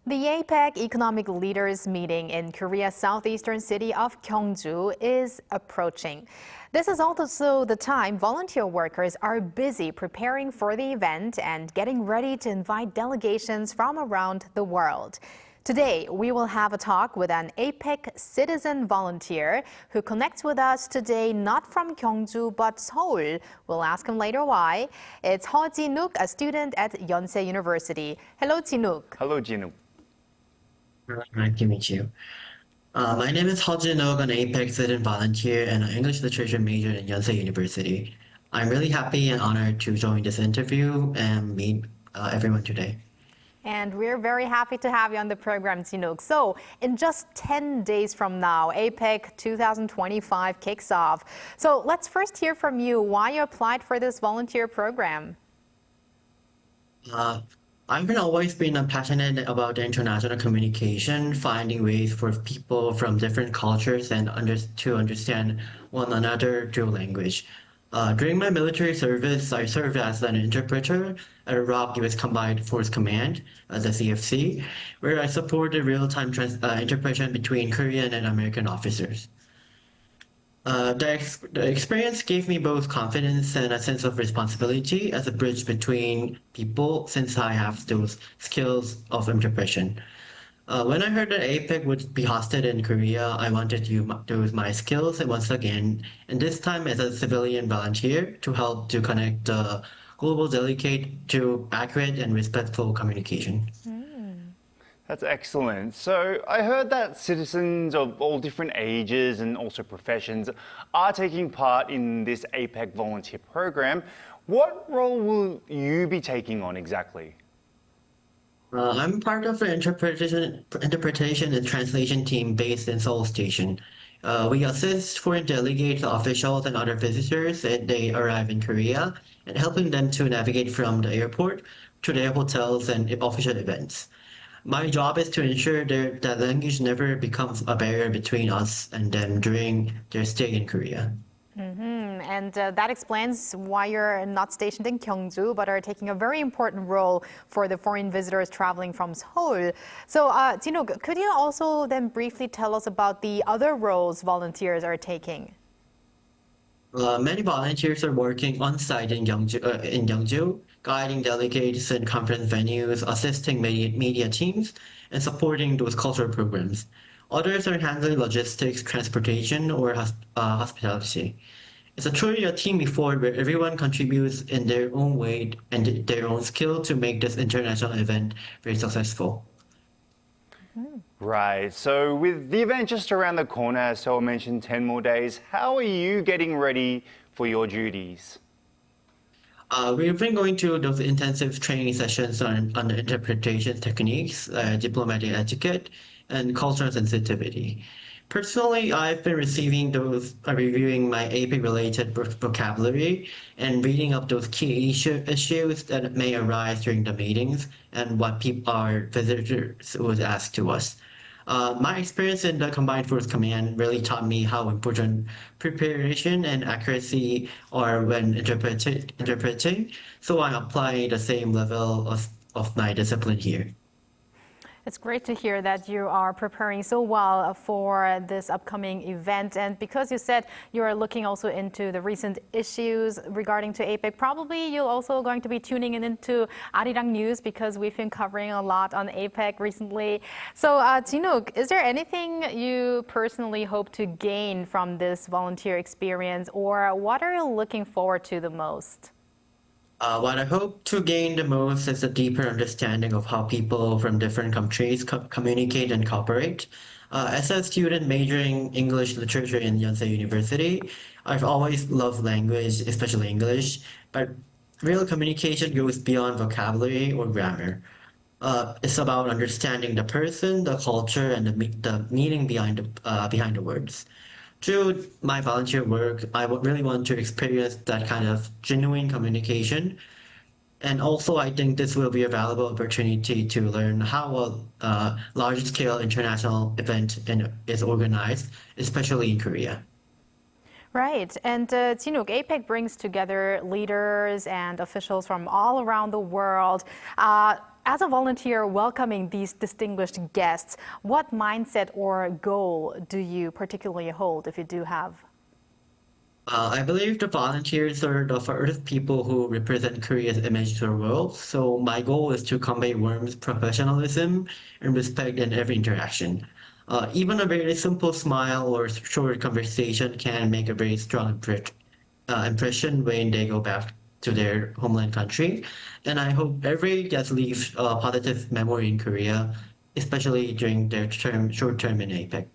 The APEC Economic Leaders Meeting in Korea's southeastern city of Kyongju is approaching. This is also the time volunteer workers are busy preparing for the event and getting ready to invite delegations from around the world. Today, we will have a talk with an APEC citizen volunteer who connects with us today not from Gyeongju but Seoul. We'll ask him later why. It's Heo Jinwook, a student at Yonsei University. Hello, Jinwook. Hello, Jin-wook. Nice to meet you. My name is Heo Jinwook, an APEC student volunteer and an English literature major at Yonsei University. I'm really happy and honored to join this interview and meet everyone today. And we're very happy to have you on the program, Jinwook. So, in just 10 days from now, APEC 2025 kicks off. So, let's first hear from you why you applied for this volunteer program. I've always been passionate about international communication, finding ways for people from different cultures and to understand one another through language. During my military service, I served as an interpreter at Iraq U.S. Combined Force Command, the CFC, where I supported real-time interpretation between Korean and American officers. The experience gave me both confidence and a sense of responsibility as a bridge between people, since I have those skills of interpretation. When I heard that APEC would be hosted in Korea, I wanted to use my skills once again, and this time as a civilian volunteer to help to connect the global delegate to accurate and respectful communication. That's excellent. So I heard that citizens of all different ages and also professions are taking part in this APEC volunteer program. What role will you be taking on exactly? I'm part of the interpretation and translation team based in Seoul Station. We assist foreign delegates, officials, and other visitors as they arrive in Korea, and helping them to navigate from the airport to their hotels and official events. My job is to ensure that language never becomes a barrier between us and them during their stay in Korea. And that explains why you're not stationed in Kyongju, but are taking a very important role for the foreign visitors traveling from Seoul. So, Jinwook, could you also then briefly tell us about the other roles volunteers are taking? Many volunteers are working on-site in Gyeongju, guiding delegates in conference venues, assisting media teams, and supporting those cultural programs. Others are handling logistics, transportation, or hospitality. It's truly a team effort where everyone contributes in their own way and their own skill to make this international event very successful. Right, so with the event just around the corner, as Seoul mentioned, 10 more days, how are you getting ready for your duties? We've been going through those intensive training sessions on the interpretation techniques, diplomatic etiquette, and cultural sensitivity. Personally, I've been reviewing my APEC-related vocabulary and reading up those key issues that may arise during the meetings and what our visitors would ask to us. My experience in the Combined Force Command really taught me how important preparation and accuracy are when interpreting, so I'm applying the same level of my discipline here. It's great to hear that you are preparing so well for this upcoming event. And because you said you are looking also into the recent issues regarding to APEC, probably you're also going to be tuning into ArirangNews because we've been covering a lot on APEC recently. So, Jinwook, is there anything you personally hope to gain from this volunteer experience, or what are you looking forward to the most? What I hope to gain the most is a deeper understanding of how people from different countries communicate and cooperate. As a student majoring English literature in Yonsei University, I've always loved language, especially English, but real communication goes beyond vocabulary or grammar. It's about understanding the person, the culture, and the meaning behind the words. Through my volunteer work, I really want to experience that kind of genuine communication. And also, I think this will be a valuable opportunity to learn how a large-scale international event is organized, especially in Korea. Right. And Jinwook, APEC brings together leaders and officials from all around the world. As a volunteer welcoming these distinguished guests, what mindset or goal do you particularly hold, if you do have? I believe the volunteers are the first people who represent Korea's image to the world. So my goal is to convey warmth, professionalism, and respect in every interaction. Even a very simple smile or short conversation can make a very strong impression when they go back to their homeland country. And I hope every guest leaves a positive memory in Korea, especially during their short term in APEC.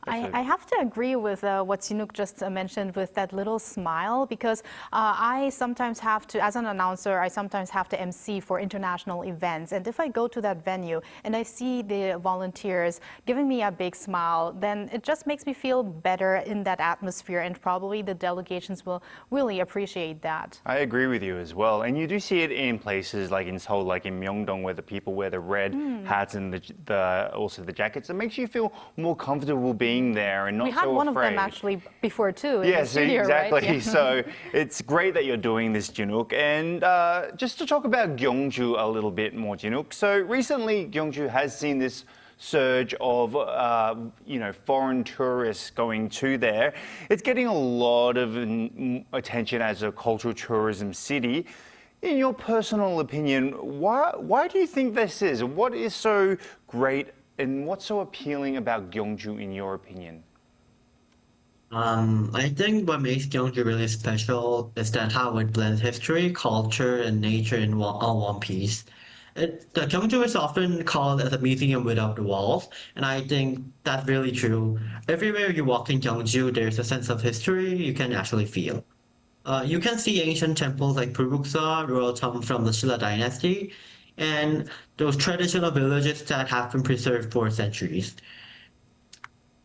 I have to agree with what Jin-wook just mentioned with that little smile, because I sometimes have to, as an announcer, I sometimes have to MC for international events. And if I go to that venue and I see the volunteers giving me a big smile, then it just makes me feel better in that atmosphere, and probably the delegations will really appreciate that. I agree with you as well. And you do see it in places like in Seoul, like in Myeongdong, where the people wear the red hats and also the jackets. It makes you feel more comfortable being there and not so afraid. We had one of them actually before too. In the studio, exactly. Right? Yeah. So it's great that you're doing this, Jin-wook. And just to talk about Kyongju a little bit more, Jin-wook. So recently, Kyongju has seen this surge of foreign tourists going to there. It's getting a lot of attention as a cultural tourism city. In your personal opinion, why do you think this is? What is so great and what's so appealing about Gyeongju, in your opinion? I think what makes Gyeongju really special is that how it blends history, culture, and nature in all one piece. The Gyeongju is often called as a museum without the walls, and I think that's really true. Everywhere you walk in Gyeongju, there's a sense of history you can actually feel. You can see ancient temples like Bulguksa, royal tomb from the Silla dynasty, and those traditional villages that have been preserved for centuries.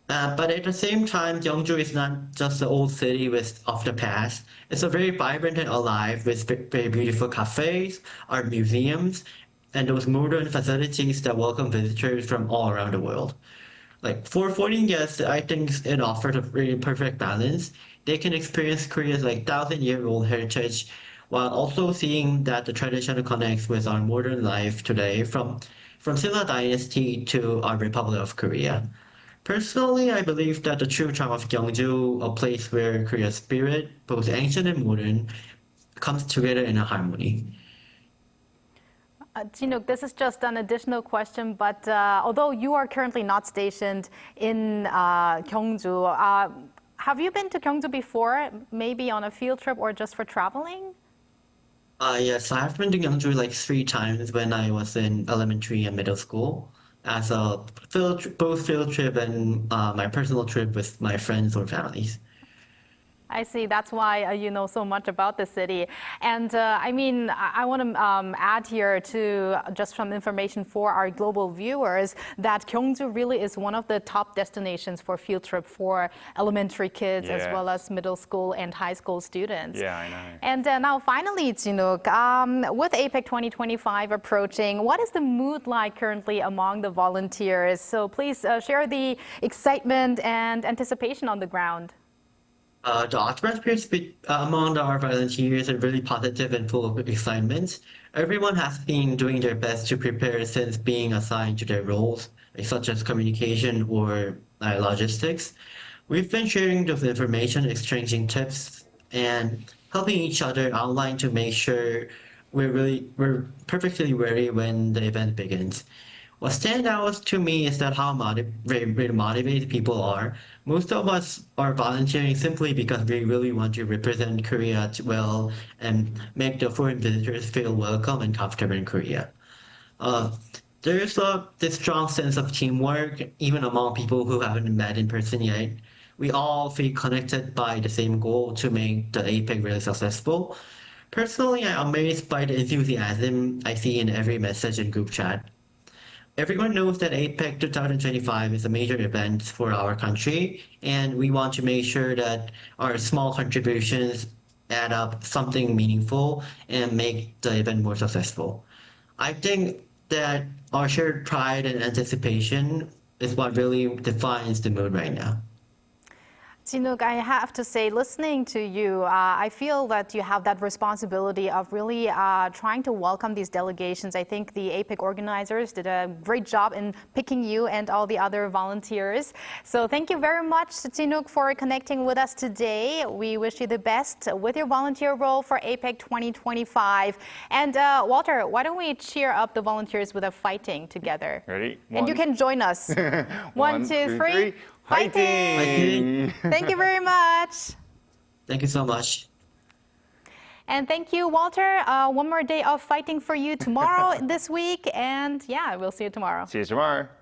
But at the same time, Gyeongju is not just the old city of the past. It's a very vibrant and alive with very beautiful cafes, art museums, and those modern facilities that welcome visitors from all around the world. Like for foreign guests, I think it offers a really perfect balance. They can experience Korea's 1,000-year-old heritage while also seeing that the tradition connects with our modern life today, from Silla Dynasty to our Republic of Korea. Personally, I believe that the true charm of Gyeongju, a place where Korea's spirit, both ancient and modern, comes together in a harmony. Jin-wook, this is just an additional question, but although you are currently not stationed in Kyongju, have you been to Kyongju before, maybe on a field trip or just for traveling? Yes, I've been to Gyeongju 3 times when I was in elementary and middle school, as both field trip and my personal trip with my friends or families. I see. That's why you know so much about the city. And I want to add here to just some information for our global viewers that Kyongju really is one of the top destinations for field trip for elementary kids as well as middle school and high school students. Yeah, I know. And now finally, Jin-wook, with APEC 2025 approaching, what is the mood like currently among the volunteers? So please share the excitement and anticipation on the ground. The atmosphere among our volunteers are really positive and full of excitement. Everyone has been doing their best to prepare since being assigned to their roles, such as communication or logistics. We've been sharing those information, exchanging tips, and helping each other online to make sure we're perfectly ready when the event begins. What stands out to me is that how very motivated people are. Most of us are volunteering simply because we really want to represent Korea well and make the foreign visitors feel welcome and comfortable in Korea. There's this strong sense of teamwork, even among people who haven't met in person yet. We all feel connected by the same goal to make the APEC really successful. Personally, I'm amazed by the enthusiasm I see in every message and group chat. Everyone knows that APEC 2025 is a major event for our country, and we want to make sure that our small contributions add up something meaningful and make the event more successful. I think that our shared pride and anticipation is what really defines the mood right now. Jin-wook, I have to say, listening to you, I feel that you have that responsibility of really trying to welcome these delegations. I think the APEC organizers did a great job in picking you and all the other volunteers. So thank you very much, Jin-wook, for connecting with us today. We wish you the best with your volunteer role for APEC 2025. And Walter, why don't we cheer up the volunteers with a fighting together? Ready? And you can join us. One, two, three. Fighting! Thank you very much. Thank you so much. And thank you, Walter. One more day of fighting for you tomorrow this week. And yeah, we'll see you tomorrow. See you tomorrow.